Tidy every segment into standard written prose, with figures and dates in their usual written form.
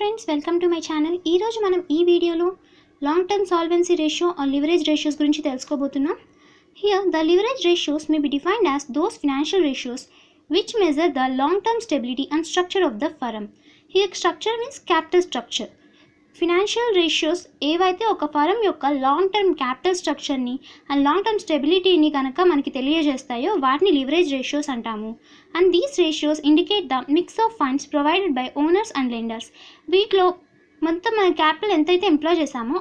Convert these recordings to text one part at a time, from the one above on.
Friends, welcome to my channel. ఈరోజు మనం ఈ వీడియోలో long term solvency ratio or leverage ratios గురించి తెలుసుకోబోతున్నాం. Here the leverage ratios may be defined as those financial ratios which measure the long term stability and structure of the firm. Here structure means capital structure. Financial ratios ఏవైతే ఒక firm యొక్క long term capital స్ట్రక్చర్ని and long term స్టెబిలిటీని కనుక మనకి తెలియజేస్తాయో వాటిని leverage ratios అంటాము. And these ratios indicate the mix of funds provided by owners and lenders. వీటిలో మొత్తం మన క్యాపిటల్ ఎంతైతే ఎంప్లాయ్ చేసామో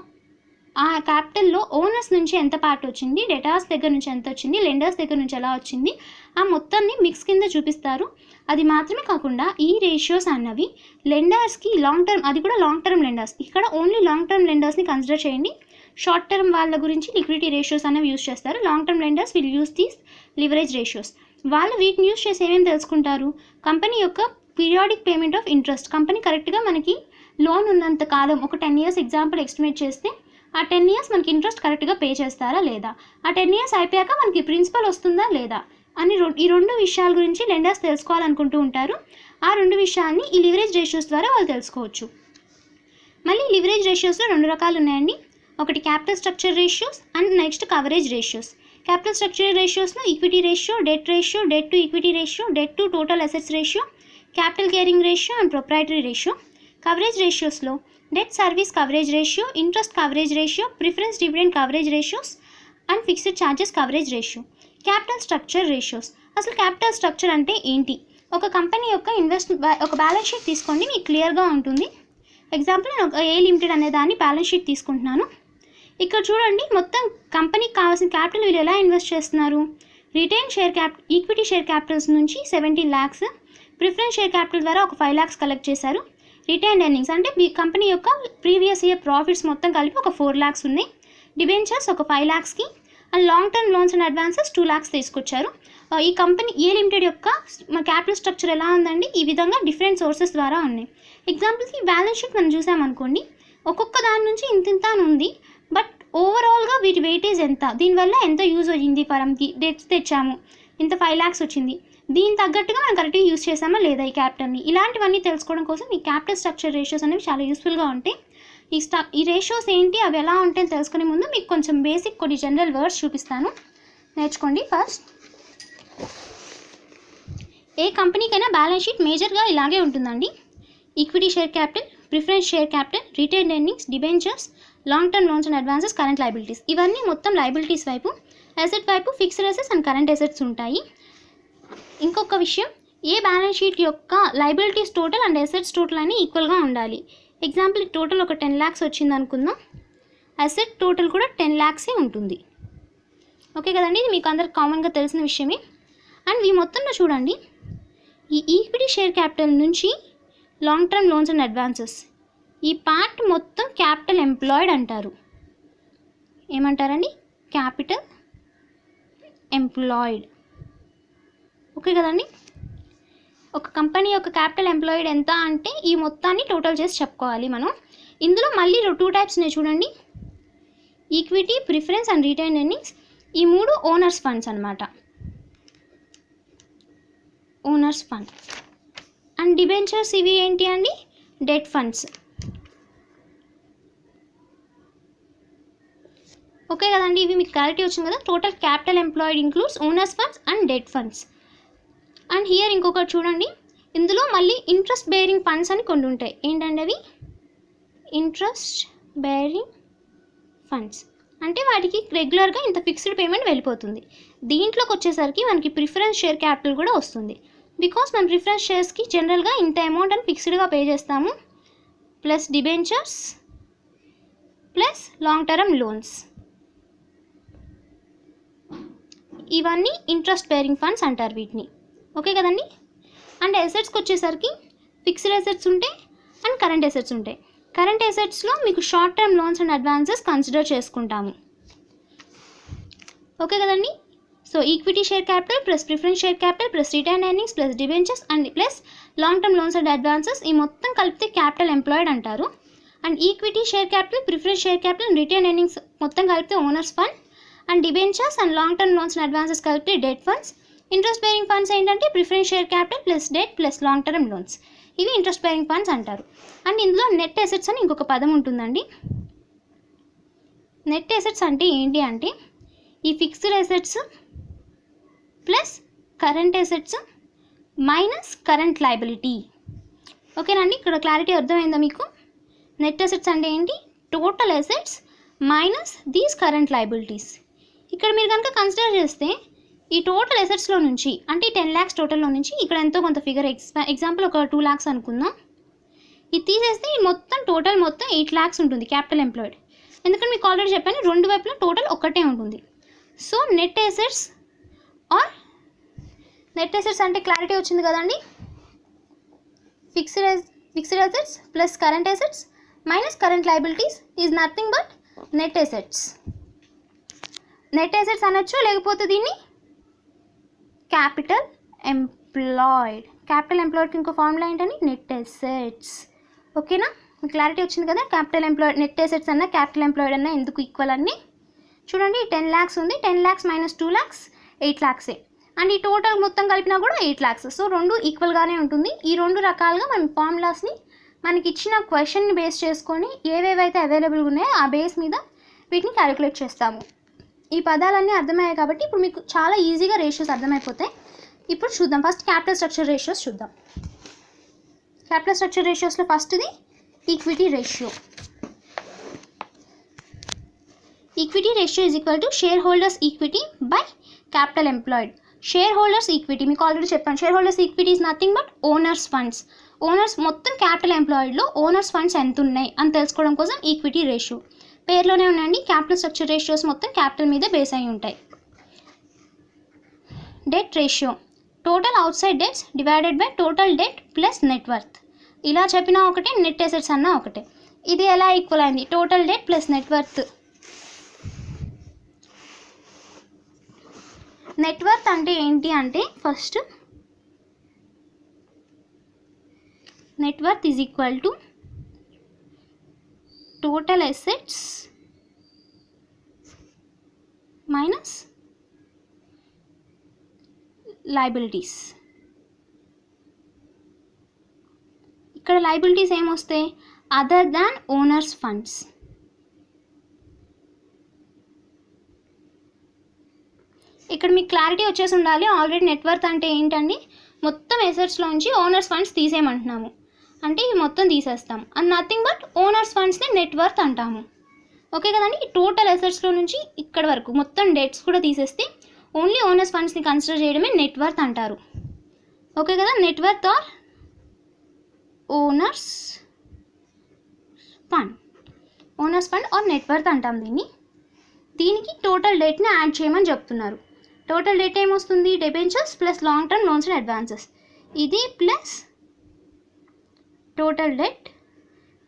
ఆ క్యాపిటల్లో ఓనర్స్ నుంచి ఎంత పార్ట్ వచ్చింది, డెటార్స్ దగ్గర నుంచి ఎంత వచ్చింది, లెండర్స్ దగ్గర నుంచి ఎలా వచ్చింది, ఆ మొత్తాన్ని మిక్స్ కింద చూపిస్తారు. అది మాత్రమే కాకుండా ఈ రేషియోస్ అన్నవి లెండర్స్కి లాంగ్ టర్మ్, అది కూడా లాంగ్ టర్మ్ లెండర్స్, ఇక్కడ ఓన్లీ లాంగ్ టర్మ్ లెండర్స్ని కన్సిడర్ చేయండి. షార్ట్ టర్మ్ వాళ్ళ గురించి లిక్విడిటీ రేషియోస్ అనేవి యూస్ చేస్తారు. Long term lenders will use these leverage ratios. వాళ్ళు వీటిని యూస్ చేసి ఏమేమి తెలుసుకుంటారు, కంపెనీ యొక్క periodic payment of interest. Company కరెక్ట్గా మనకి లోన్ ఉన్నంత కాలం, ఒక 10 years ఎగ్జాంపుల్ ఎస్టిమేట్ చేస్తే ఆ 10 years మనకి ఇంట్రెస్ట్ కరెక్ట్గా పే చేస్తారా లేదా, ఆ 10 years అయిపోయాక మనకి ప్రిన్సిపల్ వస్తుందా లేదా అని ఈ రెండు విషయాల గురించి లెండర్స్ తెలుసుకోవాలనుకుంటూ ఉంటారు. ఆ రెండు విషయాల్ని ఈ లివరేజ్ రేషియోస్ ద్వారా వాళ్ళు తెలుసుకోవచ్చు. మళ్ళీ లివరేజ్ రేషియోస్లో 2 రకాలు ఉన్నాయండి. ఒకటి capital structure ratios and next coverage ratios. Capital structure రేషియోస్లో equity ratio, debt to equity ratio, debt to total assets ratio, capital gearing ratio and proprietary ratio. Coverage రేషియోస్లో debt service coverage ratio, interest coverage ratio, preference dividend coverage ratios and fixed charges coverage ratio. Capital structure ratios. అసలు capital structure అంటే ఏంటి? ఒక company యొక్క ఒక balance sheet తీసుకోండి, మీకు క్లియర్గా ఉంటుంది. ఎగ్జాంపుల్ నేను ఒక ఏ లిమిటెడ్ అనే దాన్ని బ్యాలెన్స్ షీట్ తీసుకుంటున్నాను. ఇక్కడ చూడండి, మొత్తం కంపెనీకి కావాల్సిన క్యాపిటల్ వీళ్ళు ఎలా ఇన్వెస్ట్ చేస్తున్నారు. Retain share equity share Capitals నుంచి 17 lakhs, ప్రిఫరెన్స్ షేర్ క్యాపిటల్ ద్వారా ఒక 5 lakhs కలెక్ట్ చేశారు. రిటైన్ ఎర్నింగ్స్ అంటే మీ కంపెనీ యొక్క ప్రీవియస్ ఇయర్ ప్రాఫిట్స్ మొత్తం కలిపి ఒక 4 lakhs ఉన్నాయి. డిబెంచర్స్ ఒక 5 lakhsకి and long term loans and advances 2 lakhs తీసుకొచ్చారు. ఈ కంపెనీ ఏ లిమిటెడ్ యొక్క క్యాపిటల్ స్ట్రక్చర్ ఎలా ఉందండి, ఈ విధంగా డిఫరెంట్ సోర్సెస్ ద్వారా ఉన్నాయి. ఎగ్జాంపుల్కి ఈ బ్యాలెన్స్ షీట్ మనం చూసామనుకోండి, ఒక్కొక్క దాని నుంచి ఇంత అని ఉంది. బట్ ఓవరాల్గా వీటి వెయిటేజ్ ఎంత, దీనివల్ల ఎంత యూజ్ అయ్యింది ఫర్మ్కి, డెట్స్ తెచ్చాము, ఇంత 5 lakhs వచ్చింది, దీని తగ్గట్టుగా మనం కరెక్ట్గా యూజ్ చేసామా లేదా ఈ క్యాపిటల్ని, ఇలాంటివన్నీ తెలుసుకోవడం కోసం ఈ క్యాపిటల్ స్ట్రక్చర్ రేషియోస్ అనేవి చాలా యూస్ఫుల్గా ఉంటాయి. ఈ రేషియోస్ ఏంటి, అవి ఎలా ఉంటాయని తెలుసుకునే ముందు మీకు కొంచెం బేసిక్ కొన్ని జనరల్ వర్డ్స్ చూపిస్తాను, నేర్చుకోండి. ఫస్ట్, ఏ కంపెనీకైనా బ్యాలెన్స్ షీట్ మేజర్గా ఇలాగే ఉంటుందండి. Equity share capital, preference share capital, retain earnings, debentures, long term loans and advances, current liabilities. ఇవన్నీ మొత్తం లయబిలిటీస్ వైపు. అసెట్ వైపు fixed assets and current assets ఉంటాయి. ఇంకొక విషయం, ఏ బ్యాలెన్స్ షీట్ యొక్క liabilities total and assets total అని ఈక్వల్గా ఉండాలి. ఎగ్జాంపుల్ టోటల్ ఒక 10 lakhs వచ్చింది అనుకుందాం, అసెట్ టోటల్ కూడా 10 lakhs ఉంటుంది. ఓకే కదండి, ఇది మీకు అందరికి కామన్గా తెలిసిన విషయమే. అండ్ ఈ మొత్తంలో చూడండి, ఈ ఈక్విటీ షేర్ క్యాపిటల్ నుంచి long term loans and advances, ఈ పార్ట్ మొత్తం క్యాపిటల్ ఎంప్లాయిడ్ అంటారు. ఏమంటారండి? Capital employed. ఓకే కదండి, ఒక కంపెనీ యొక్క క్యాపిటల్ ఎంప్లాయిడ్ ఎంత అంటే ఈ మొత్తాన్ని టోటల్ చేసి చెప్పుకోవాలి మనం. ఇందులో మళ్ళీ 2 types ఉన్నాయి చూడండి, equity, preference and retain earnings. ఈ 3 ఓనర్స్ ఫండ్స్ అనమాట, ఓనర్స్ ఫండ్. అండ్ డిబెంచర్స్ ఇవి ఏంటి అండి, డెట్ ఫండ్స్. ఓకే కదండి, ఇవి మీకు క్లారిటీ వచ్చింది కదా. Total capital employed includes owners funds and debt funds. And here ఇంకొకటి చూడండి, ఇందులో మళ్ళీ ఇంట్రెస్ట్ బేరింగ్ ఫండ్స్ అని కొన్ని ఉంటాయి. ఏంటంటే అవి ఇంట్రెస్ట్ బేరింగ్ ఫండ్స్ అంటే వాటికి రెగ్యులర్గా ఇంత ఫిక్స్డ్ పేమెంట్ వెళ్ళిపోతుంది. దీంట్లోకి వచ్చేసరికి మనకి ప్రిఫరెన్స్ షేర్ క్యాపిటల్ కూడా వస్తుంది. బికాస్ మనం ప్రిఫరెన్స్ షేర్స్కి జనరల్గా ఇంత అమౌంట్ అని ఫిక్స్డ్గా పే చేస్తాము, plus debentures plus long term loans, ఇవన్నీ ఇంట్రెస్ట్ బేరింగ్ ఫండ్స్ అంటారు వీటిని. ఓకే కదండి. అండ్ అసెట్స్కి వచ్చేసరికి ఫిక్స్డ్ అసెట్స్ ఉంటాయి అండ్ కరెంట్ అసెట్స్ ఉంటాయి. కరెంట్ అసెట్స్లో మీకు short term loans and advances consider చేసుకుంటాము. ఓకే కదండి. So equity share capital plus preference share capital plus retain earnings plus debentures and plus long term loans and advances, ఈ మొత్తం కలిపితే capital employed అంటారు. And equity share capital, preference share capital and retain earnings మొత్తం కలిపితే owners fund. And debentures and long term loans and advances కలిపితే debt funds. Interest bearing funds ఏంటంటే preference share capital plus debt plus long term loans. ఇవి interest bearing funds అంటారు. And ఇందులో net assets అని ఇంకొక పదం ఉంటుందండి. నెట్ అసెట్స్ అంటే ఏంటి అంటే ఈ fixed assets plus current assets minus current liability. ఓకేనండి, ఇక్కడ క్లారిటీ అర్థమైందా మీకు? నెట్ అసెట్స్ అంటే ఏంటి? Total assets minus these current liabilities. ఇక్కడ మీరు కనుక కన్సిడర్ చేస్తే ఈ టోటల్ అసెట్స్లో నుంచి అంటే 10 lakhs టోటల్లో నుంచి ఇక్కడ ఎంతో కొంత ఫిగర్ ఎగ్జాంపుల్ ఒక 2 lakhs అనుకుందాం. ఇది తీసేస్తే ఈ మొత్తం టోటల్ మొత్తం 8 lakhs ఉంటుంది క్యాపిటల్ ఎంప్లాయిడ్. ఎందుకంటే మీకు ఆల్రెడీ చెప్పాను రెండు వైపులా టోటల్ ఒక్కటే ఉంటుంది. So net assets or net assets అంటే క్లారిటీ వచ్చింది కదండి. Fixed assets plus current assets minus current liabilities is nothing but net assets. Net assets అనొచ్చు, లేకపోతే దీన్ని క్యాపిటల్ ఎంప్లాయిడ్. క్యాపిటల్ ఎంప్లాయిడ్కి ఇంకో ఫార్ములా ఏంటండి? Net assets. ఓకేనా, క్లారిటీ వచ్చింది కదా. క్యాపిటల్ ఎంప్లాయిడ్ నెట్ అసెట్స్ అన్న క్యాపిటల్ ఎంప్లాయిడ్ అన్న ఎందుకు ఈక్వల్ అన్ని చూడండి. 10 lakhs ఉంది, 10 lakhs minus 2 lakhs 8 lakhs. And ఈ టోటల్ మొత్తం కలిపినా కూడా 8 lakhs. సో రెండు ఈక్వల్గానే ఉంటుంది. ఈ రెండు రకాలుగా మనం ఫార్ములాస్ని మనకి ఇచ్చిన క్వశ్చన్ని బేస్ చేసుకొని ఏవేవైతే అవైలబుల్గా ఉన్నాయో ఆ బేస్ మీద వీటిని క్యాలిక్యులేట్ చేస్తాము. ఈ పదాలన్నీ అర్థమయ్యాయి కాబట్టి ఇప్పుడు మీకు చాలా ఈజీగా రేషియోస్ అర్థమైపోతాయి. ఇప్పుడు చూద్దాం. ఫస్ట్ క్యాపిటల్ స్ట్రక్చర్ రేషియోస్ చూద్దాం. క్యాపిటల్ స్ట్రక్చర్ రేషియోస్లో ఫస్ట్ది equity ratio. Equity ratio is equal to share holders equity by capital employed. Share holders equity మీకు ఆల్రెడీ చెప్పాను. Share holders equity is nothing but owners funds. Owners మొత్తం capital ఎంప్లాయిడ్లో owners funds ఎంత ఉన్నాయి అని తెలుసుకోవడం కోసం ఈక్విటీ రేషియో. పేర్లోనే ఉన్నాయండి, క్యాపిటల్ స్ట్రక్చర్ రేషియోస్ మొత్తం క్యాపిటల్ మీదే బేస్ అయి ఉంటాయి. Debt ratio total outside debts divided by total debt plus net worth. ఇలా చెప్పినా ఒకటే, నెట్ అసెట్స్ అన్నా ఒకటే. ఇది ఎలా ఈక్వల్ అయింది? Total debt plus net worth. Net worth అంటే ఏంటి అంటే first net worth is equal to total assets minus liabilities. ఇక్కడ లయబిలిటీస్ ఏమొస్తాయి? Other than owners funds. ఇక్కడ మీకు క్లారిటీ వచ్చేసి ఉండాలి. ఆల్రెడీ నెట్వర్త్ అంటే ఏంటండి? మొత్తం అసెట్స్లోంచి ఓనర్స్ ఫండ్స్ తీసేయమంటున్నాము అంటే ఇవి మొత్తం తీసేస్తాం. అండ్ నథింగ్ బట్ ఓనర్స్ ఫండ్స్ని నెట్వర్త్ అంటాము. ఓకే కదండి. ఈ టోటల్ అసెట్స్లో నుంచి ఇక్కడ వరకు మొత్తం డెట్స్ కూడా తీసేస్తే ఓన్లీ ఓనర్స్ ఫండ్స్ని కన్సిడర్ చేయడమే నెట్వర్త్ అంటారు. ఓకే కదా. Net worth or owners fund, owners fund or net worth అంటాం దీన్ని. దీనికి టోటల్ డెట్ని యాడ్ చేయమని చెప్తున్నారు. టోటల్ డెట్ ఏమొస్తుంది? Debentures plus long term loans and advances. ఇది plus total debt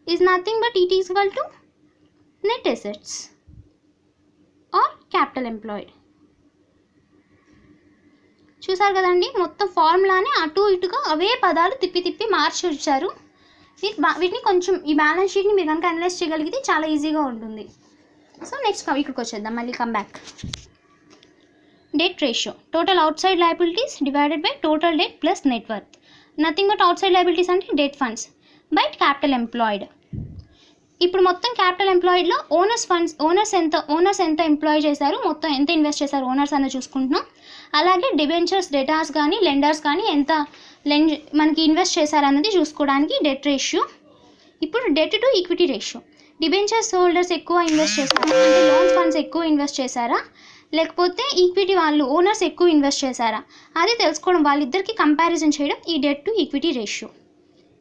is nothing but it is equal to net assets or capital employed. చూసారు కదండి, మొత్తం ఫార్ములాని అటు ఇటుగా అవే పదాలు తిప్పి తిప్పి మార్చి వచ్చారు. వీటిని కొంచెం ఈ బ్యాలెన్స్ షీట్ని మీరు కనుక అనలైజ్ చేయగలిగితే చాలా ఈజీగా ఉంటుంది. సో నెక్స్ట్ ఇక్కడికి వచ్చేద్దాం, మళ్ళీ come back. Debt ratio total outside liabilities divided by total debt plus net worth. Nothing but outside liabilities అంటే debt funds by capital employed. ఇప్పుడు మొత్తం క్యాపిటల్ ఎంప్లాయిడ్లో ఓనర్స్ ఎంత ఎంప్లాయ్ చేశారు, మొత్తం ఎంత ఇన్వెస్ట్ చేశారు ఓనర్స్ అన్న చూసుకుంటున్నాం. అలాగే డిబెంచర్స్ డెటార్స్ కానీ లెండర్స్ కానీ ఎంత మనకి ఇన్వెస్ట్ చేశారన్నది చూసుకోవడానికి డెట్ రేషియో. ఇప్పుడు debt to equity ratio. Debentures holders ఎక్కువ ఇన్వెస్ట్ చేశారా అంటే లోన్స్ ఫండ్స్ ఎక్కువ ఇన్వెస్ట్ చేశారా, లేకపోతే ఈక్విటీ వాళ్ళు ఓనర్స్ ఎక్కువ ఇన్వెస్ట్ చేశారా అది తెలుసుకోవడం, వాళ్ళిద్దరికి కంపారిజన్ చేయడం ఈ debt to equity ratio.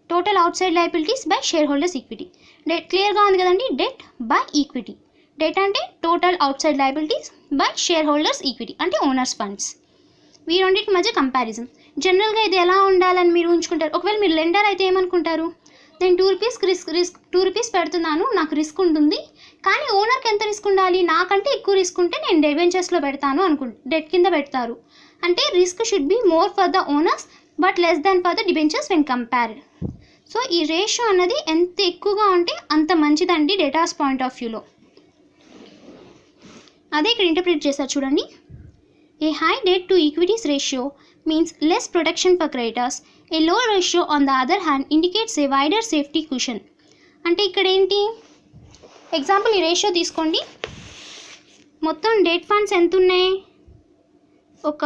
Total outside liabilities by share holders equity. Debt క్లియర్గా ఉంది కదండి, డెట్ బై ఈక్విటీ. డెట్ అంటే total outside liabilities by share holders equity అంటే ఓనర్స్ ఫండ్స్. ఈ రెండింటి మధ్య కంపారిజన్. జనరల్గా ఇది ఎలా ఉండాలని మీరు ఉంచుకుంటారు. ఒకవేళ మీరు లెండర్ అయితే ఏమనుకుంటారు, నేను 2 రూపీస్ పెడుతున్నాను, నాకు రిస్క్ ఉంటుంది, కానీ ఓనర్కి ఎంత రిస్క్ ఉండాలి, నాకంటే ఎక్కువ రిస్క్ ఉంటే నేను డిబెంచర్స్లో పెడతాను డెట్ కింద పెడతారు. అంటే risk should be more for the owners but less than for the debentures when compared. So ఈ రేషియో అన్నది ఎంత ఎక్కువగా ఉంటే అంత మంచిదండి డేటాస్ పాయింట్ ఆఫ్ వ్యూలో. అదే ఇక్కడ ఇంటర్ప్రిట్ చేస్తారు చూడండి. A high debt to equities ratio means less protection for creditors, a low ratio on the other hand indicates a wider safety cushion. అంటే ఇక్కడ ఏంటి, ఎగ్జాంపుల్ ఈ రేషియో తీసుకోండి. మొత్తం డెట్ ఫండ్స్ ఎంత ఉన్నాయి, ఒక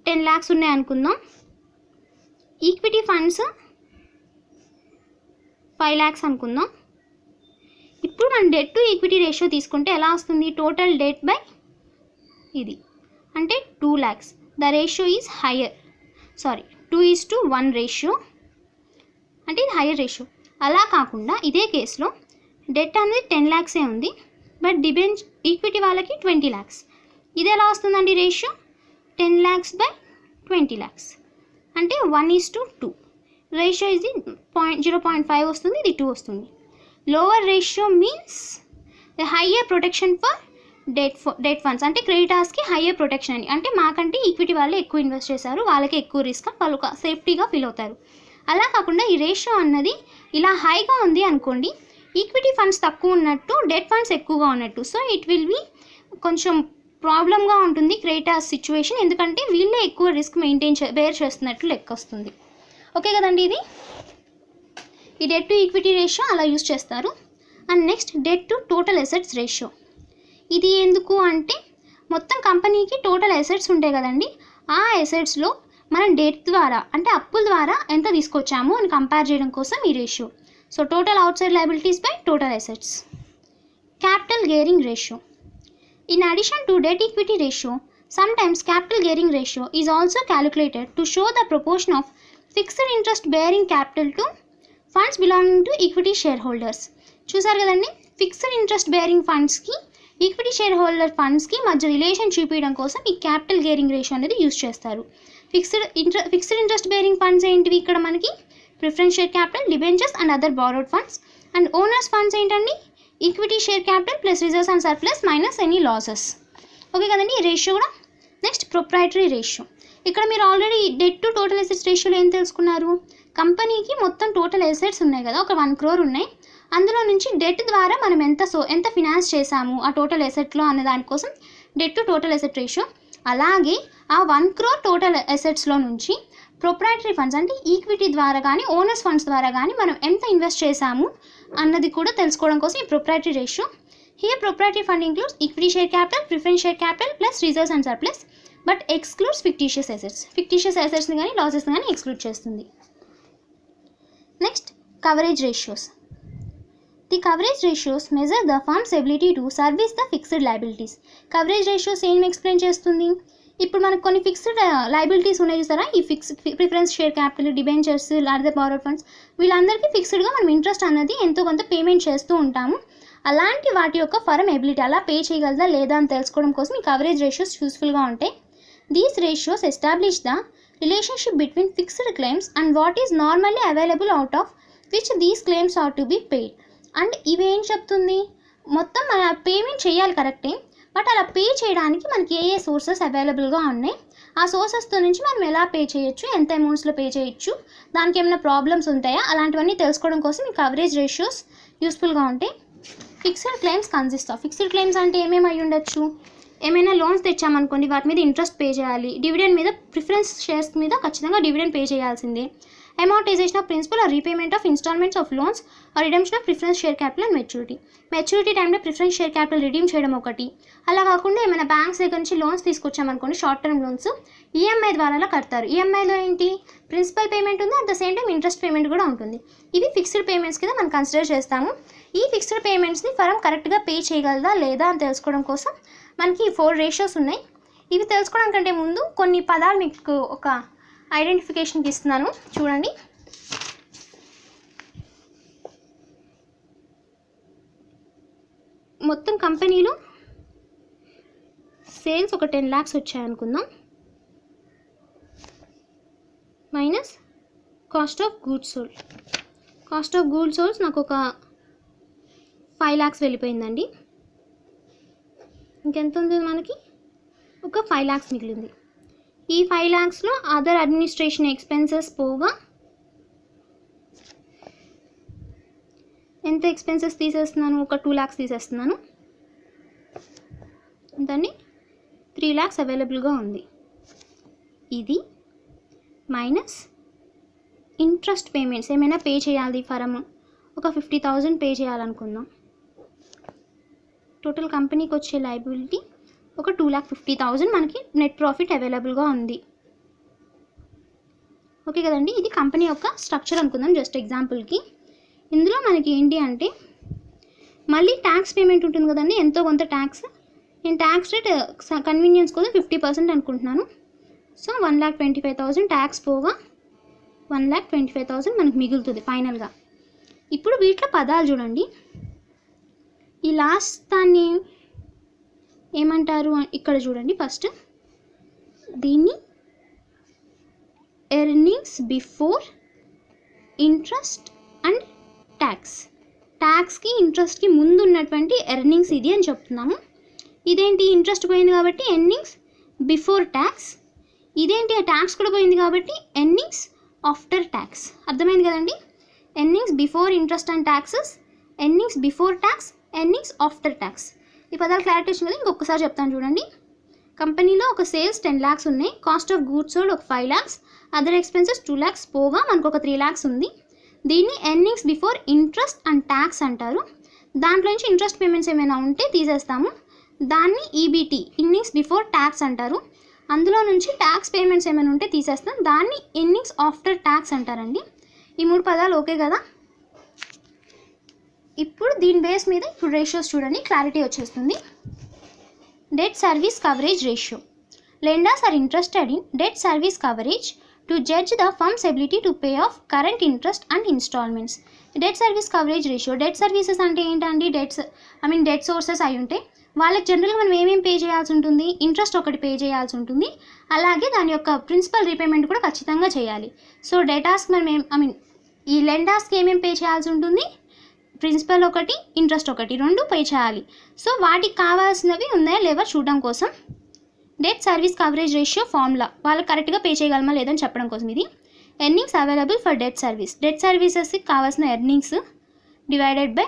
10 lakhs ఉన్నాయి అనుకుందాం. ఈక్విటీ ఫండ్స్ 5 lakhs అనుకుందాం. ఇప్పుడు మనం డెట్ టు ఈక్విటీ రేషియో తీసుకుంటే ఎలా వస్తుంది, టోటల్ డెట్ బై ఇది అంటే 2 lakhs. The ratio is higher, 2:1 ratio అంటే ఇది హయ్యర్ రేషియో. అలా కాకుండా ఇదే కేసులో డెట్ అనేది 10 lakhs ఉంది, బట్ ఈక్విటీ వాళ్ళకి 20 lakhs. ఇది ఎలా వస్తుందండి రేషియో, 10 lakhs by 20 lakhs అంటే 1:2. రేషియో ఇది 0.5 వస్తుంది, ఇది 2 వస్తుంది. Lower ratio means higher protection for debt funds. అంటే క్రెడిటార్స్కి హయ్యర్ ప్రొటెక్షన్ అని, అంటే మాకంటే ఈక్విటీ వాళ్ళు ఎక్కువ ఇన్వెస్ట్ చేశారు, వాళ్ళకి ఎక్కువ రిస్క్, వాళ్ళు సేఫ్టీగా ఫీల్ అవుతారు. అలా కాకుండా ఈ రేషియో అన్నది ఇలా హైగా ఉంది అనుకోండి, ఈక్విటీ ఫండ్స్ తక్కువ ఉన్నట్టు, డెట్ ఫండ్స్ ఎక్కువగా ఉన్నట్టు. సో ఇట్ విల్ బి కొంచెం ప్రాబ్లంగా ఉంటుంది క్రెడిటార్స్ సిచ్యువేషన్, ఎందుకంటే వీళ్ళే ఎక్కువ రిస్క్ బేర్ చేస్తున్నట్లు లెక్క వస్తుంది. ఓకే కదండి, ఇది ఈ డెట్ టు ఈక్విటీ రేషియో అలా యూస్ చేస్తారు. And next debt to total assets ratio. ఇది ఎందుకు అంటే మొత్తం కంపెనీకి టోటల్ అసెట్స్ ఉంటాయి కదండి, ఆ అసెట్స్లో మనం డెట్ ద్వారా అంటే అప్పుల ద్వారా ఎంత తీసుకొచ్చాము అని కంపేర్ చేయడం కోసం ఈ ratio. So total outside liabilities by total assets. Capital gearing ratio. In addition to debt equity ratio, sometimes capital gearing ratio is also calculated to show the proportion of fixed interest bearing capital to funds belonging to equity shareholders. చూసారు కదండి, fixed interest bearing ఫండ్స్కి equity shareholder ఫండ్స్కి మధ్య relation చూపించడం కోసం ఈ capital gearing ratio అనేది use చేస్తారు. ఫిక్స్డ్ ఇంట్రెస్ట్ బేరింగ్ ఫండ్స్ ఏంటివి, ఇక్కడ మనకి preference share capital, debentures and other borrowed funds. And owners funds ఏంటండి, equity share capital plus reserves and surplus minus any losses. Okay కదండి, ఈ రేషియో కూడా. Next proprietary ratio. ఇక్కడ మీరు already debt to total assets రేషియోలో ఏం తెలుసుకున్నారు, కంపెనీకి మొత్తం టోటల్ అసెట్స్ ఉన్నాయి కదా, ఒక 1 crore ఉన్నాయి. అందులో నుంచి డెట్ ద్వారా మనం ఎంత ఫినాన్స్ చేసాము ఆ టోటల్ అసెట్లో అనే దానికోసం debt to total asset ratio. అలాగే ఆ 1 crore టోటల్ అసెట్స్లో నుంచి ప్రొప్రైటరీ ఫండ్స్ అంటే ఈక్విటీ ద్వారా కానీ ఓనర్స్ ఫండ్స్ ద్వారా కానీ మనం ఎంత ఇన్వెస్ట్ చేసాము అన్నది కూడా తెలుసుకోవడం కోసం ఈ proprietary ratio. Here proprietary fund includes equity share capital, preference share capital plus reserves and surplus, but excludes fictitious assets. Fictitious అసెట్స్ని కానీ లాసెస్ని కానీ ఎక్స్క్లూడ్ చేస్తుంది. Next coverage ratios. The coverage ratios measure the firm's ability to service the fixed liabilities. Coverage ratios ఏం explain చేస్తుంది, ఇప్పుడు మనకు కొన్ని ఫిక్స్డ్ లయబిలిటీస్ ఉన్నాయి చూసారా, ఈ preference share capital, debentures, other borrowed funds, వీళ్ళందరికీ ఫిక్స్డ్గా మనం ఇంట్రెస్ట్ అన్నది ఎంతో కొంత పేమెంట్ చేస్తూ ఉంటాము. అలాంటి వాటి యొక్క ఫర్మ్ ఎబిలిటీ అలా పే చేయగలదా లేదా అని తెలుసుకోవడం కోసం ఈ కవరేజ్ రేషియోస్ యూస్ఫుల్గా ఉంటాయి. These ratios establish the relationship between fixed claims and what is normally available out of which these claims are to be paid. And ఇవేం చెప్తుంది, మొత్తం మన పేమెంట్ చేయాలి కరెక్టే, బట్ అలా పే చేయడానికి మనకి ఏ సోర్సెస్ అవైలబుల్గా ఉన్నాయి, ఆ సోర్సెస్తో నుంచి మనం ఎలా పే చేయొచ్చు, ఎంత అమౌంట్స్లో పే చేయొచ్చు, దానికి ఏమైనా ప్రాబ్లమ్స్ ఉంటాయా, అలాంటివన్నీ తెలుసుకోవడం కోసం ఈ కవరేజ్ రేషియోస్ యూస్ఫుల్గా ఉంటాయి. Fixed claims consist of. Fixed claims అంటే ఏమేమి అయి ఉండొచ్చు, ఏమైనా లోన్స్ తెచ్చామనుకోండి వాటి మీద ఇంట్రెస్ట్ పే చేయాలి, డివిడెండ్ మీద ప్రిఫరెన్స్ షేర్స్ మీద ఖచ్చితంగా డివిడెండ్ పే చేయాల్సిందే, amortization of principal or repayment of installments of loans or redemption of preference share capital and maturity టైంలో ప్రిఫరెన్స్ షేర్ క్యాపిటల్ రిడీమ్ చేయడం ఒకటి. అలా కాకుండా ఏమైనా బ్యాంక్స్ దగ్గర నుంచి లోన్స్ తీసుకొచ్చామనుకోండి, షార్ట్ టర్మ్ లోన్స్ ఈఎంఐ ద్వారా కడతారు. ఈఎంఐలో ఏంటి, ప్రిన్సిపల్ పేమెంట్ ఉంది, at the same time interest payment కూడా ఉంటుంది. ఇవి ఫిక్స్డ్ పేమెంట్స్ కింద మనం కన్సిడర్ చేస్తాము. ఈ ఫిక్స్డ్ పేమెంట్స్ని ఫర్మ్ కరెక్ట్గా పే చేయగలదా లేదా అని తెలుసుకోవడం కోసం మనకి 4 రేషియోస్ ఉన్నాయి. ఇవి తెలుసుకోవడం కంటే ముందు కొన్ని పదాలు మీకు ఒక ఐడెంటిఫికేషన్కి ఇస్తున్నాను, చూడండి. మొత్తం కంపెనీలో సేల్స్ ఒక 10 lakhs వచ్చాయనుకుందాం, minus cost of goods sold. Cost of goods solds నాకు ఒక 5 lakhs వెళ్ళిపోయిందండి. ఇంకెంత ఉంది మనకి, ఒక 5 lakhs మిగిలింది. ఈ 5 lakhsలో అదర్ అడ్మినిస్ట్రేషన్ ఎక్స్పెన్సెస్ పోగా ఎంత ఎక్స్పెన్సెస్ తీసేస్తున్నాను, ఒక 2 lakhs తీసేస్తున్నాను. ఎంతండి, 3 lakhs అవైలబుల్గా ఉంది. ఇది మైనస్ ఇంట్రెస్ట్ పేమెంట్స్ ఏమైనా పే చేయాలి ఫరమ్ ఒక 50,000 పే చేయాలనుకుందాం. టోటల్ కంపెనీకి వచ్చే లయబిలిటీ ఒక 2,50,000 మనకి నెట్ ప్రాఫిట్ అవైలబుల్గా ఉంది. ఓకే కదండి, ఇది కంపెనీ యొక్క స్ట్రక్చర్ అనుకుందాం జస్ట్ ఎగ్జాంపుల్కి. ఇందులో మనకి ఏంటి అంటే మళ్ళీ ట్యాక్స్ పేమెంట్ ఉంటుంది కదండి, ఎంతో కొంత ట్యాక్స్. నేను ట్యాక్స్ రేట్ కన్వీనియన్స్ కోసం 50% అనుకుంటున్నాను. సో 1,25,000 ట్యాక్స్ పోగా 1,25,000 మనకు మిగులుతుంది ఫైనల్గా. ఇప్పుడు వీటిలో పదాలు చూడండి. ఈ లాస్ట్ దాన్ని ఏమంటారు ఇక్కడ చూడండి. ఫస్ట్ దీన్ని earnings before interest and tax, ట్యాక్స్కి ఇంట్రెస్ట్కి ముందు ఉన్నటువంటి ఎర్నింగ్స్ ఇది అని చెప్తున్నాము. ఇదేంటి ఇంట్రెస్ట్ పోయింది కాబట్టి ఎర్నింగ్స్ బిఫోర్ ట్యాక్స్, ఇదేంటి ట్యాక్స్ కూడా పోయింది కాబట్టి ఎర్నింగ్స్ ఆఫ్టర్ ట్యాక్స్. అర్థమైంది కదండి, earnings before interest and taxes, earnings before tax, earnings after tax. ఈ పదాలు క్లారిటీ వచ్చింది కదా. ఇంకొకసారి చెప్తాను చూడండి. కంపెనీలో ఒక సేల్స్ 10 lakhs ఉన్నాయి, కాస్ట్ ఆఫ్ గూడ్స్ సోల్డ్ ఒక 5 lakhs, అదర్ ఎక్స్పెన్సెస్ 2 lakhs పోగా మనకు ఒక 3 lakhs ఉంది. దీన్ని earnings before interest and tax అంటారు. దాంట్లో నుంచి ఇంట్రెస్ట్ పేమెంట్స్ ఏమైనా ఉంటే తీసేస్తాము, దాన్ని ఈబీటీ ఎర్నింగ్స్ బిఫోర్ ట్యాక్స్ అంటారు. అందులో నుంచి ట్యాక్స్ పేమెంట్స్ ఏమైనా ఉంటే తీసేస్తాం, దాన్ని ఎర్నింగ్స్ ఆఫ్టర్ ట్యాక్స్ అంటారండి. ఈ 3 పదాలు ఓకే కదా. ఇప్పుడు దీని బేస్ మీద ఇప్పుడు రేషియోస్ చూడండి, క్లారిటీ వచ్చేస్తుంది. Debt service coverage ratio. Lenders are interested in debt service coverage to judge the firm's ability to pay off current interest and installments. Debt service coverage ratio. Debt services అంటే ఏంటండి, debt sources అయి ఉంటాయి. వాళ్ళకి జనరల్గా మనం ఏమేమి pay చేయాల్సి ఉంటుంది, ఇంట్రెస్ట్ ఒకటి పే చేయాల్సి ఉంటుంది, అలాగే దాని యొక్క ప్రిన్సిపల్ రీపేమెంట్ కూడా ఖచ్చితంగా చేయాలి. సో డెటాస్కి మనం ఈ లెండర్స్కి ఏమేమి పే చేయాల్సి ఉంటుంది, ప్రిన్సిపల్ ఒకటి, ఇంట్రెస్ట్ ఒకటి, 2 పే చేయాలి. సో వాటికి కావాల్సినవి ఉన్నాయా లేవా చూడడం కోసం debt service coverage ratio formula, వాళ్ళకి కరెక్ట్గా పే చేయగలమా లేదని చెప్పడం కోసం ఇది. Earnings available for debt service, debt సర్వీసెస్కి కావాల్సిన earnings divided by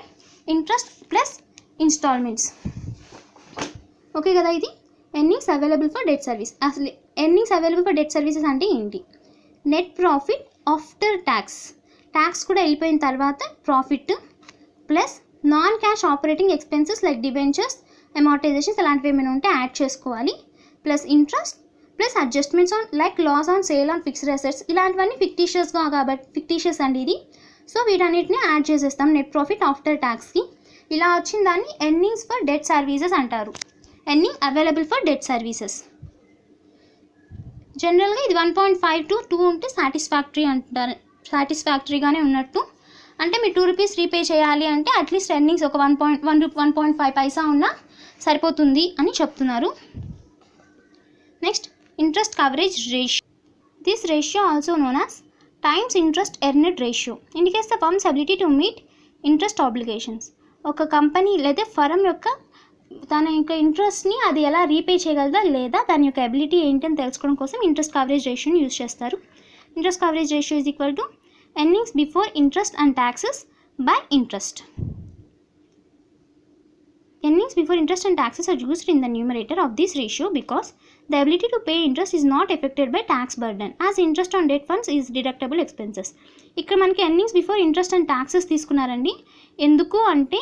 interest plus instalments. Okay కదా, ఇది earnings available for debt service. అసలు earnings available for debt services అంటే ఏంటి, net profit after tax, tax కూడా వెళ్ళిపోయిన తర్వాత profit plus non cash operating expenses like debentures, amortisations అలాంటివి ఏమైనా ఉంటే యాడ్ చేసుకోవాలి, plus interest plus adjustments on like loss on sale on fixed assets, ఇలాంటివన్నీ ఫిక్టీషియస్గా కాబట్టి ఫిక్టీషియస్ అండి ఇది. సో వీటన్నిటిని యాడ్ చేసేస్తాం నెట్ ప్రాఫిట్ ఆఫ్టర్ ట్యాక్స్కి. ఇలా వచ్చిన దాన్ని ఎర్నింగ్స్ ఫర్ డెట్ సర్వీసెస్ అంటారు, earning available for debt services. జనరల్గా ఇది 1.5 to 2 ఉంటే సాటిస్ఫాక్టరీ అంటారు, సాటిస్ఫాక్టరీగానే ఉన్నట్టు. అంటే మీరు 2 రూపీస్ రీపే చేయాలి అంటే అట్లీస్ట్ ఎర్నింగ్స్ ఒక 1.5 పైసా ఉన్నా సరిపోతుంది అని చెప్తున్నారు. Next interest coverage ratio. This ratio also known as times interest earned ratio indicates the firms ability to meet interest obligations. ఒక కంపెనీ లేదా ఫర్మ్ యొక్క తన యొక్క ఇంట్రెస్ట్ని అది ఎలా రీపే చేయగలదా లేదా దాని యొక్క అబిలిటీ ఏంటని తెలుసుకోవడం కోసం ఇంట్రెస్ట్ కవరేజ్ రేషియోని యూజ్ చేస్తారు. Interest coverage ratio is equal to earnings before interest and taxes by interest. Earnings before interest and taxes are used in the numerator of this ratio because the ability to pay interest is not affected by tax burden as interest on debt funds is deductible expenses. ఇక్కడ మనకి earnings before interest and taxes తీసుకున్నారండి. ఎందుకు అంటే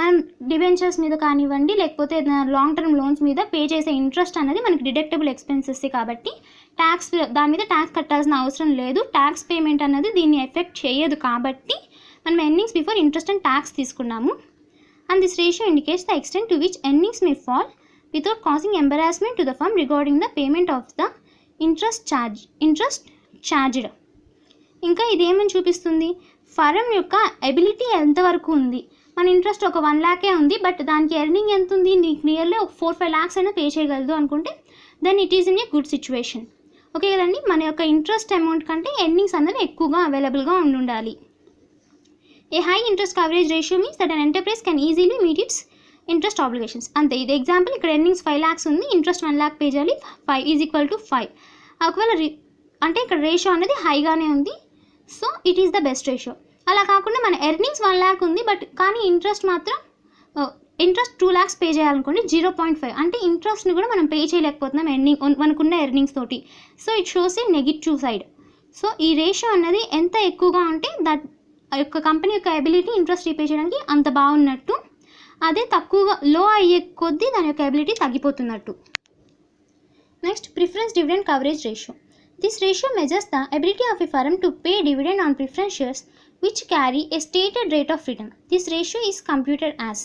మనం debentures మీద కానివ్వండి లేకపోతే long term loans మీద పే చేసే ఇంట్రెస్ట్ అనేది మనకి డిడక్టబుల్ ఎక్స్పెన్సెస్ కాబట్టి ట్యాక్స్ దాని మీద ట్యాక్స్ కట్టాల్సిన అవసరం లేదు, ట్యాక్స్ పేమెంట్ అనేది దీన్ని ఎఫెక్ట్ చేయదు కాబట్టి మనం earnings before interest and tax తీసుకున్నాము. And this ratio indicates the extent to which earnings may fall without causing embarrassment to the firm regarding the payment of the interest charged. ఇంకా ఇదేమని చూపిస్తుంది, firm యొక్క ability ఎంతవరకు ఉంది. మన interest ఒక 1 lakh ఉంది, but దానికి ఎర్నింగ్ ఎంత ఉంది, నీకు నియర్లీ ఒక 4-5 lakhs అయినా పే చేయగలదు అనుకుంటే then it is in a good situation. Okay కదండి, మన యొక్క ఇంట్రెస్ట్ అమౌంట్ కంటే ఎర్నింగ్స్ అనేవి ఎక్కువగా అవైలబుల్గా ఉండాలి. A high interest coverage ratio means that an enterprise can easily meet its interest obligations. అంతే, ఇది ఎగ్జాంపుల్. ఇక్కడ ఎర్నింగ్స్ 5 lakhs ఉంది, ఇంట్రెస్ట్ 1 lakh పే చేయాలి, 5 ఈజ్ ఈక్వల్ టు 5. ఒకవేళ అంటే ఇక్కడ రేషియో అనేది హైగానే ఉంది, so it is the best ratio. అలా కాకుండా మన ఎర్నింగ్స్ 1 lakh ఉంది బట్ కానీ ఇంట్రెస్ట్ మాత్రం ఇంట్రెస్ట్ 2 lakhs పే చేయాలనుకోండి, 0.5 అంటే ఇంట్రెస్ట్ని కూడా మనం పే చేయలేకపోతున్నాం మనకున్న ఎర్నింగ్స్ తోటి. So it shows A negative side. So ఈ రేషియో అన్నది ఎంత ఎక్కువగా ఉంటే దట్ ఆ యొక్క కంపెనీ యొక్క ఎబిలిటీ ఇంట్రెస్ట్ రీపే చేయడానికి అంత బాగున్నట్టు, అదే తక్కువగా లో అయ్యే కొద్దీ దాని యొక్క ఎబిలిటీ తగ్గిపోతున్నట్టు. Next preference dividend coverage ratio. This ratio measures the ability of a firm to pay dividend on preference shares which carry a stated rate of return. This ratio is computed as.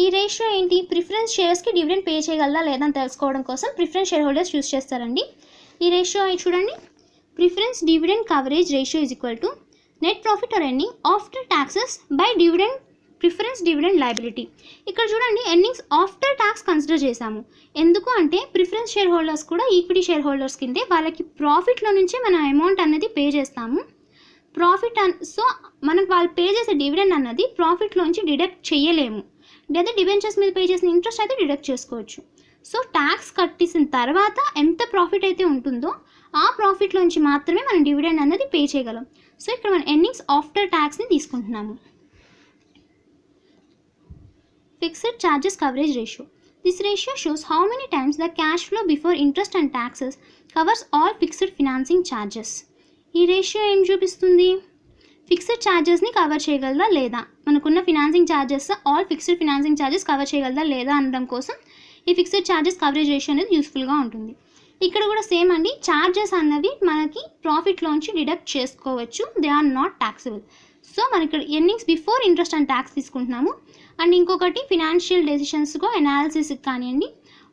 ఈ ratio ఏంటి? Preference షేర్స్కి dividend pay చేయగలదా లేదా అని తెలుసుకోవడం కోసం preference share holders use చేస్తారండి. ఈ రేషియో చూడండి, preference dividend coverage ratio is equal to net profit or earning after taxes by dividend preference dividend liability. ఇక్కడ చూడండి ఎర్నింగ్స్ ఆఫ్టర్ ట్యాక్స్ కన్సిడర్ చేశాము. ఎందుకు అంటే ప్రిఫరెన్స్ షేర్ హోల్డర్స్ కూడా ఈక్విటీ షేర్ హోల్డర్స్ కిందే వాళ్ళకి ప్రాఫిట్లో నుంచే మనం అమౌంట్ అనేది పే చేస్తాము. ప్రాఫిట్ సో మనకు వాళ్ళు పే చేసే డివిడెండ్ అన్నది ప్రాఫిట్లోంచి డిడక్ట్ చేయలేము. లేదా డిబెంచర్స్ మీద పే చేసిన ఇంట్రెస్ట్ అయితే డిడక్ట్ చేసుకోవచ్చు. సో ట్యాక్స్ కట్టేసిన తర్వాత ఎంత ప్రాఫిట్ అయితే ఉంటుందో ఆ ప్రాఫిట్లోంచి మాత్రమే మనం డివిడెండ్ అనేది పే చేయగలం. సో ఇక్కడ మనం ఎర్నింగ్స్ ఆఫ్టర్ ట్యాక్స్ని తీసుకుంటున్నాము. Fixed charges coverage ratio. This ratio shows how many times the cash flow before interest and taxes covers all fixed financing charges. ఈ రేషియో ఏం చూపిస్తుంది? ఫిక్స్డ్ ఛార్జెస్ని కవర్ చేయగలదా లేదా, మనకున్న financing charges all fixed financing charges cover చేయగలదా లేదా అనడం కోసం ఈ ఫిక్స్డ్ ఛార్జెస్ కవరేజ్ రేషియో అనేది యూస్ఫుల్గా ఉంటుంది. ఇక్కడ కూడా సేమ్ అండి, ఛార్జెస్ అన్నవి మనకి ప్రాఫిట్లోంచి డిడక్ట్ చేసుకోవచ్చు, they are not taxable. So మనకి ఇక్కడ earnings before interest and tax తీసుకుంటున్నాము. అండ్ ఇంకొకటి ఫినాన్షియల్ డెసిషన్స్కో అనాలిసిస్కి కానివ్వండి,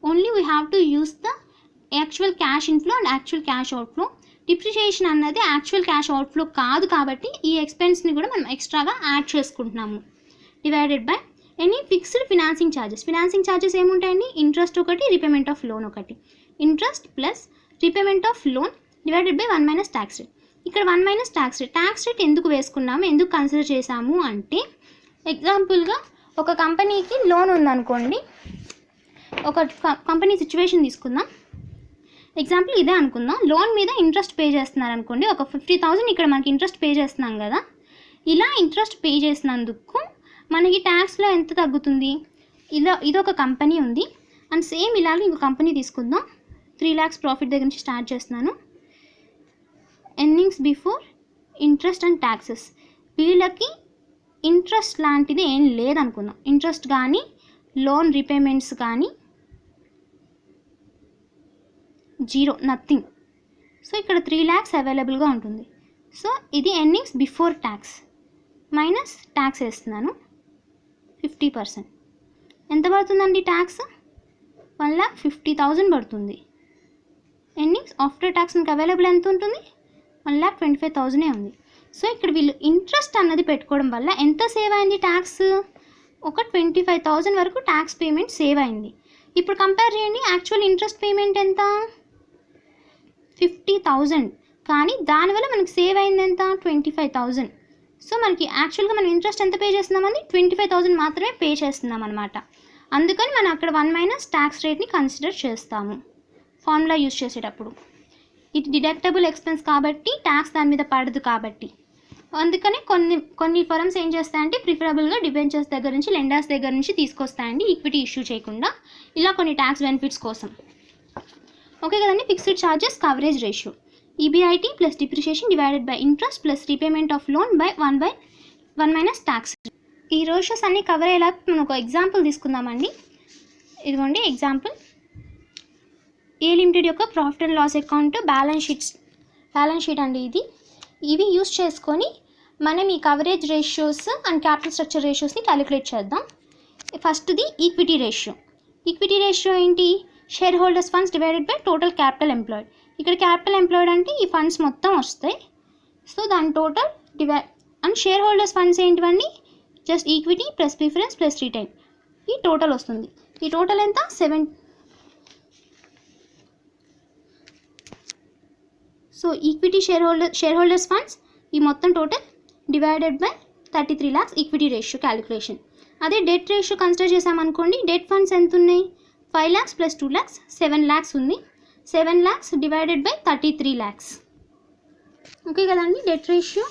only we have to use the actual cash inflow and actual cash outflow. Depreciation అన్నది యాక్చువల్ క్యాష్ అవుట్ఫ్లో కాదు కాబట్టి ఈ ఎక్స్పెన్స్ని కూడా మనం ఎక్స్ట్రాగా యాడ్ చేసుకుంటున్నాము. Divided by any fixed financing charges. Financing charges ఏముంటాయండి? ఇంట్రెస్ట్ ఒకటి, రీపేమెంట్ ఆఫ్ లోన్ ఒకటి. Interest plus repayment of loan divided by 1 minus tax rate. ఇక్కడ 1 minus tax rate. Tax rate ఎందుకు వేసుకున్నాము, ఎందుకు కన్సిడర్ చేసాము అంటే, ఎగ్జాంపుల్గా ఒక కంపెనీకి లోన్ ఉందనుకోండి, ఒక కంపెనీ సిచ్యువేషన్ తీసుకుందాం. ఎగ్జాంపుల్ ఇదే అనుకుందాం. లోన్ మీద ఇంట్రెస్ట్ పే చేస్తున్నారు అనుకోండి, ఒక 50,000 ఇక్కడ మనకి ఇంట్రెస్ట్ పే చేస్తున్నాం కదా. ఇలా ఇంట్రెస్ట్ పే చేసినందుకు మనకి ట్యాక్స్లో ఎంత తగ్గుతుంది? ఇదొక కంపెనీ ఉంది అండ్ సేమ్ ఇలాగే ఇంకో కంపెనీ తీసుకుందాం. 3 lakhs ప్రాఫిట్ దగ్గర నుంచి స్టార్ట్ చేస్తున్నాను. Earnings before interest and taxes. వీళ్ళకి ఇంట్రెస్ట్ లాంటిది ఏం లేదనుకుందాం, ఇంట్రెస్ట్ కానీ లోన్ రీపేమెంట్స్ కానీ జీరో, నథింగ్. సో ఇక్కడ 3 lakhs అవైలబుల్గా ఉంటుంది. సో ఇది earnings before tax minus tax వేస్తున్నాను 50%. ఎంత పడుతుందండి ట్యాక్స్? 1,50,000 పడుతుంది. ఎర్నింగ్స్ ఆఫ్టర్ ట్యాక్స్ మీకు అవైలబుల్ ఎంత ఉంటుంది? 1,25,000 ఉంది. సో ఇక్కడ వీళ్ళు ఇంట్రెస్ట్ అన్నది పెట్టుకోవడం వల్ల ఎంత సేవ్ అయింది ట్యాక్స్? ఒక 25,000 వరకు ట్యాక్స్ పేమెంట్ సేవ్ అయింది. ఇప్పుడు కంపేర్ చేయండి, యాక్చువల్ ఇంట్రెస్ట్ పేమెంట్ ఎంత? 50,000, కానీ దానివల్ల మనకి సేవ్ అయింది ఎంత? 25,000. సో మనకి యాక్చువల్గా మనం ఇంట్రెస్ట్ ఎంత పే చేస్తున్నామండి? 25,000 మాత్రమే పే చేస్తున్నాం అనమాట. అందుకని మనం అక్కడ 1 మైనస్ ట్యాక్స్ రేట్ని కన్సిడర్ చేస్తాము ఫార్ములా యూజ్ చేసేటప్పుడు. ఇది డిడక్టబుల్ ఎక్స్పెన్స్ కాబట్టి ట్యాక్స్ దాని మీద పడదు కాబట్టి. అందుకని కొన్ని ఫర్మ్స్ ఏం చేస్తాయంటే ప్రిఫరబుల్గా డిబెంచర్స్ దగ్గర నుంచి, లెండర్స్ దగ్గర నుంచి తీసుకొస్తాయండి ఈక్విటీ ఇష్యూ చేయకుండా, ఇలా కొన్ని ట్యాక్స్ బెనిఫిట్స్ కోసం. ఓకే కదండి. Fixed charges coverage ratio EBIT plus depreciation divided by interest plus repayment of loan by 1 minus tax. ఈ రేషియోస్ అన్నీ కవర్ అయ్యేలా మనం ఒక ఎగ్జాంపుల్ తీసుకుందామండి. ఇదిగోండి ఎగ్జాంపుల్, ఏ లిమిటెడ్ యొక్క profit and loss account balance sheet అండి ఇది. ఇవి యూస్ చేసుకొని మనం ఈ coverage ratios and capital structure రేషియోస్ని క్యాలిక్యులేట్ చేద్దాం. ఫస్ట్ది ఈక్విటీ రేషియో. ఈక్విటీ రేషియో ఏంటి? Share holders funds divided by total capital employed. ఇక్కడ క్యాపిటల్ ఎంప్లాయిడ్ అంటే ఈ ఫండ్స్ మొత్తం వస్తాయి. సో దాని total and share holders funds ఏంటివండి? Just equity plus preference plus retain, ఈ టోటల్ వస్తుంది. ఈ టోటల్ ఎంత? 7. So equity share holders funds ఈ మొత్తం total divided by 33 lakhs equity ratio calculation. అదే డెట్ రేషియో కన్సిడర్ చేసామనుకోండి, డెట్ ఫండ్స్ ఎంత ఉన్నాయి? 5 lakhs ప్లస్ 2 lakhs 7 lakhs ఉంది. 7 lakhs divided by 33 lakhs. Okay కదండి debt ratio.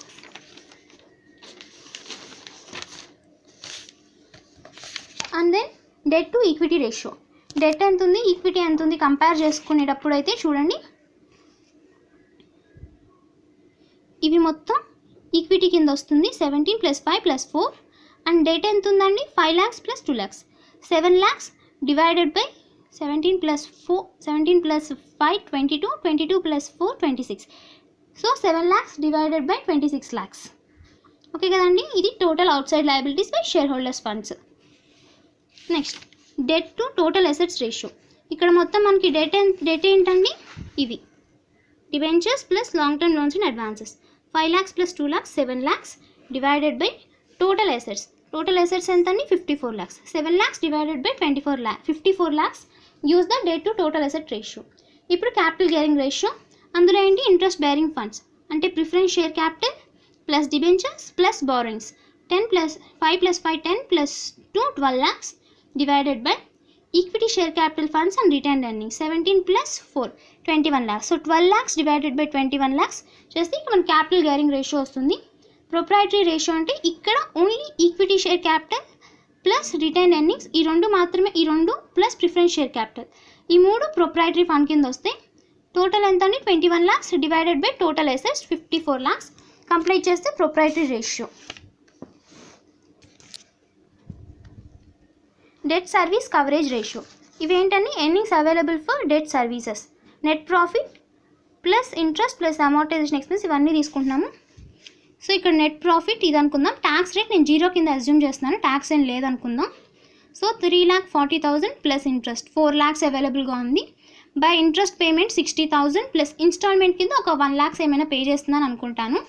And then debt to equity ratio. Debt ఎంత ఉంది, ఈక్విటీ ఎంత ఉంది కంపేర్ చేసుకునేటప్పుడు అయితే చూడండి, ఇవి మొత్తం ఈక్విటీ కింద వస్తుంది. 17 + 5 + 4 అండ్ డెట్ ఎంత ఉందండి 5 lakhs + 2 lakhs. 7 lakhs divided by 17 + 5 22, 22 + 4 26. So 7 lakhs divided by 26 lakhs. Okay కదండి, ఇది total outside liabilities by share holders funds. Next debt to total assets ratio. ఇక్కడ మొత్తం మనకి డెట్ ఏంటండి, ఇవి debentures plus long term loans and advances. 5 lakhs + 2 lakhs 7 lakhs divided by total assets. Total assets ఎంత అండి 54 lakhs. 7 lakhs divided by 54 lakhs. Use the debt to total asset ratio. ఇప్పుడు capital gearing ratio, అందులో ఏంటి interest bearing funds అంటే preference share capital plus debentures plus borrowings. 5 + 5 10 + 2 12 lakhs divided by equity share capital funds and retained earnings 17 + 4 21 lakhs. So 12 lakhs divided by 21 lakhs చేస్తే ఇక్కడ మన capital gearing ratio వస్తుంది. Proprietary ratio అంటే ఇక్కడ only equity share capital plus retain earnings ఈ రెండు మాత్రమే, ఈ రెండు ప్లస్ ప్రిఫరెన్స్ షేర్ క్యాపిటల్ ఈ మూడు ప్రొప్రైటరీ ఫండ్ కింద వస్తే టోటల్ ఎంత అండి 21 lakhs divided by total assets 54 lakhs complete చేస్తే proprietary ratio. Debt service coverage ratio. ఇవేంటండి earnings available for debt services, net profit plus interest plus amortisation expense ఇవన్నీ తీసుకుంటున్నాము. సో ఇక్కడ నెట్ ప్రాఫిట్ ఇది అనుకుందాం. ట్యాక్స్ రేట్ నేను 0 కింద అజ్యూమ్ చేస్తున్నాను, ట్యాక్స్ ఏం లేదనుకుందాం. సో 3,40,000 ప్లస్ ఇంట్రెస్ట్ 4 lakhs అవైలబుల్గా ఉంది. By interest payment 60,000 plus instalment కింద ఒక 1 lakhs ఏమైనా పే చేస్తున్నాను అనుకుంటాను.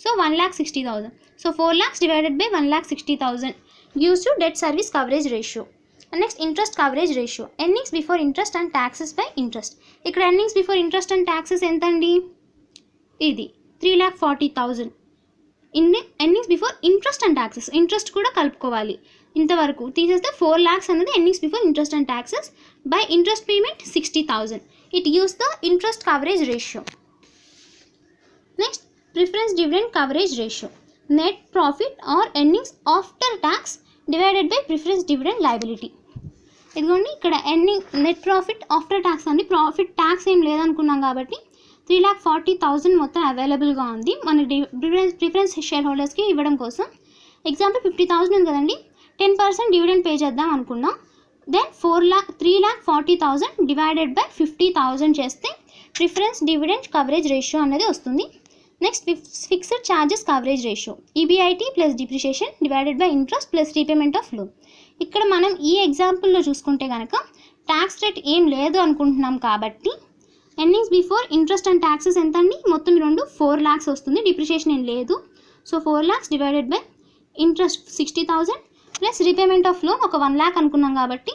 So 1,60,000. So 4 lakhs divided by 1,60,000 gives to debt service coverage ratio. Next interest coverage ratio, earnings before interest and taxes by interest. ఇక్కడ earnings before interest and taxes ఎంత అండి, ఇది 3,40,000. Earnings before interest and taxes, interest కూడా కలుపుకోవాలి, ఇంతవరకు తీసేస్తే 4 lakhs అనేది earnings before interest and taxes by interest payment 60,000. It use the interest coverage ratio. Next preference dividend coverage ratio, net profit or earnings after tax divided by preference dividend liability. ఇదిగోండి ఇక్కడ earning net profit after tax అండి, profit tax ఏం లేదనుకున్నాం కాబట్టి 3,40,000 మొత్తం అవైలబుల్గా ఉంది మన preference share హోల్డర్స్కి ఇవ్వడం కోసం. ఎగ్జాంపుల్ 50,000 ఉంది కదండి, 10% డివిడెండ్ పే చేద్దాం అనుకున్నాం. దెన్ 3,40,000 డివైడెడ్ బై 50,000 చేస్తే ప్రిఫరెన్స్ డివిడెండ్ కవరేజ్ రేషియో అనేది వస్తుంది. Next fixed charges coverage ratio, EBIT plus depreciation divided by interest plus repayment of loan. ఇక్కడ మనం ఈ ఎగ్జాంపుల్లో చూసుకుంటే కనుక ట్యాక్స్ రేట్ ఏం లేదు అనుకుంటున్నాం కాబట్టి earnings before interest and taxes ఎంత అండి, మొత్తం రెండు 4 lakhs వస్తుంది, డిప్రిషియేషన్ ఏం లేదు. So 4 lakhs divided by interest 60,000 plus repayment of loan ఒక 1 lakh అనుకున్నాం కాబట్టి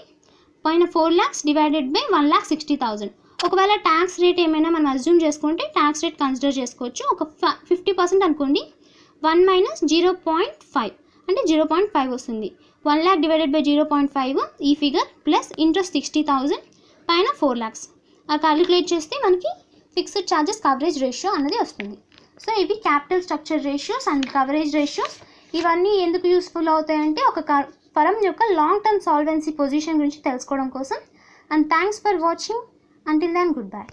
పైన 4 lakhs డివైడెడ్ బై 1,60,000. ఒకవేళ ట్యాక్స్ రేట్ ఏమైనా మనం అజ్యూమ్ చేసుకుంటే ట్యాక్స్ రేట్ కన్సిడర్ చేసుకోవచ్చు. ఒక 50% అనుకోండి, 1 - 0.5 అంటే 0.5 వస్తుంది. 1 lakh డివైడెడ్ బై 0.5 ఈ ఫిగర్ ప్లస్ ఇంట్రెస్ట్ 60,000 పైన 4 lakhs ఆ క్యాలిక్యులేట్ చేస్తే మనకి ఫిక్స్డ్ ఛార్జెస్ కవరేజ్ రేషియో అన్నది వస్తుంది. సో ఇవి capital structure ratios and coverage ratios. ఇవన్నీ ఎందుకు యూస్ఫుల్ అవుతాయంటే ఒక ఫర్మ్ యొక్క లాంగ్ టర్మ్ సాల్వెన్సీ పొజిషన్ గురించి తెలుసుకోవడం కోసం. And thanks for watching. Until then, goodbye.